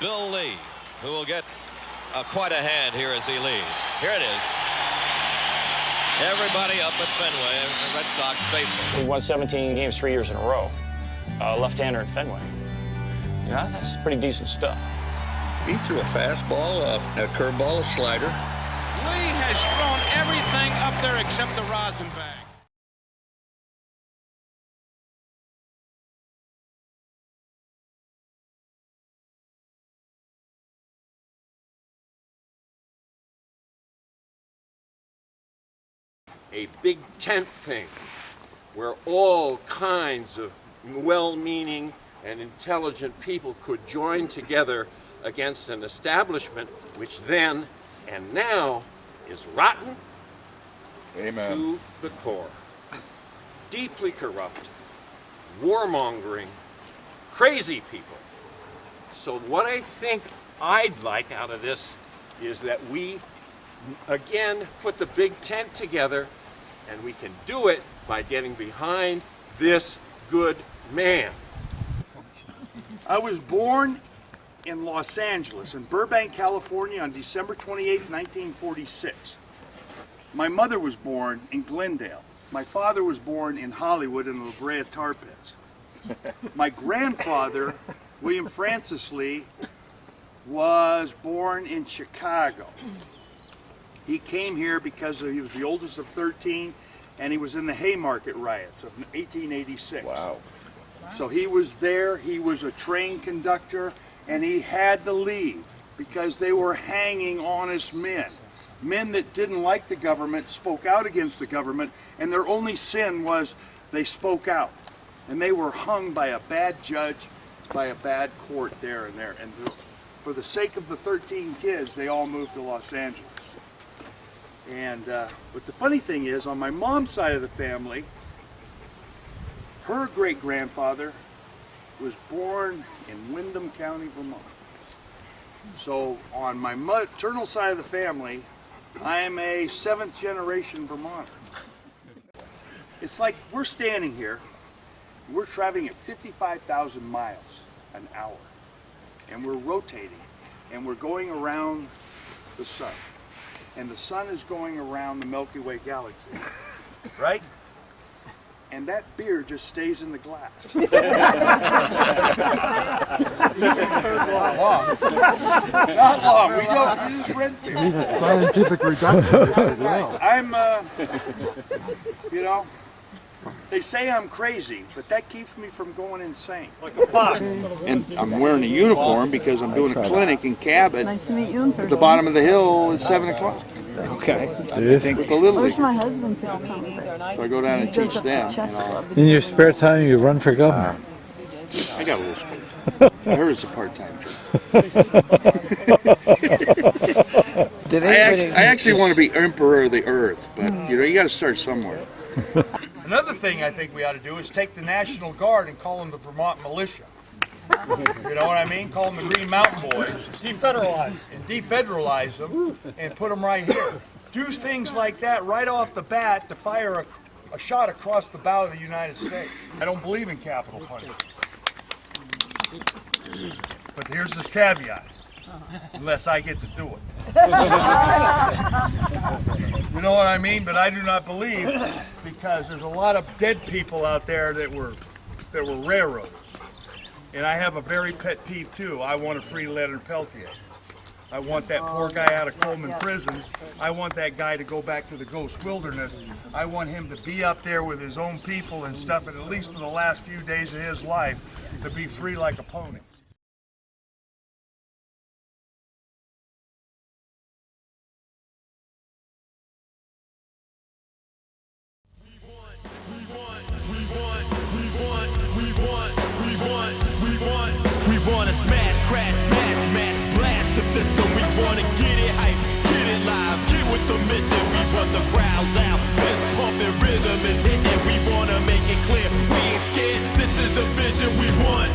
Bill Lee, who will get quite a hand here as he leaves. Here it is. Everybody up at Fenway, the Red Sox faithful. We won 17 games 3 years in a row. Left-hander at Fenway. You know, that's pretty decent stuff. He threw a fastball, a curveball, a slider. Lee has thrown everything up there except the rosin bag. A big tent thing where all kinds of well-meaning and intelligent people could join together against an establishment which then and now is rotten to the core. Deeply corrupt, warmongering, crazy people. So what I think I'd like out of this is that we again put the big tent together, and we can do it by getting behind this good man. I was born in Los Angeles, in Burbank, California on December 28, 1946. My mother was born in Glendale. My father was born in Hollywood in the La Brea Tar Pits. My grandfather, William Francis Lee, was born in Chicago. He came here because he was the oldest of 13, and he was in the Haymarket riots of 1886. Wow. So he was there, he was a train conductor, and he had to leave because they were hanging honest men. Men that didn't like the government, spoke out against the government, and their only sin was they spoke out. And they were hung by a bad judge, by a bad court there and there. And for the sake of the 13 kids, they all moved to Los Angeles. And but the funny thing is, on my mom's side of the family, her great-grandfather was born in Windham County, Vermont. So on my maternal side of the family, I am a 7th generation Vermonter. It's like we're standing here, we're traveling at 55,000 miles an hour, and we're rotating, and we're going around the sun. And the sun is going around the Milky Way galaxy, right? And that beer just stays in the glass. Not long. We don't use red beer. Need a scientific reduction as well. I'm, you know, they say I'm crazy, but that keeps me from going insane. Like a pop. And I'm wearing a uniform because I'm doing a clinic in Cabot. Nice to meet you in person. At the bottom of the hill is 7 o'clock. Okay. I think with the Little I wish League. my husband could come. So I go down and teach them. And all. In your spare time, you run for governor. I got a little spare time. I heard it's a part-time job. I actually want to be emperor of the earth, but you know, you got to start somewhere. Another thing I think we ought to do is take the National Guard and call them the Vermont Militia. You know what I mean? Call them the Green Mountain Boys. Defederalize them and put them right here. Do things like that right off the bat to fire a shot across the bow of the United States. I don't believe in capital punishment. But here's the caveat. Unless I get to do it. You know what I mean? But I do not believe, because there's a lot of dead people out there that were railroaded. And I have a very pet peeve too. I want a free Leonard Peltier. I want that poor guy out of Coleman Prison. I want that guy to go back to the Ghost Wilderness. I want him to be up there with his own people and stuff, and at least for the last few days of his life, to be free like a pony. We wanna smash, crash, mash, blast the system. We wanna get it hype, get it live, get with the mission. We want the crowd loud, this pumping rhythm is hitting. We wanna make it clear, we ain't scared, this is the vision we want.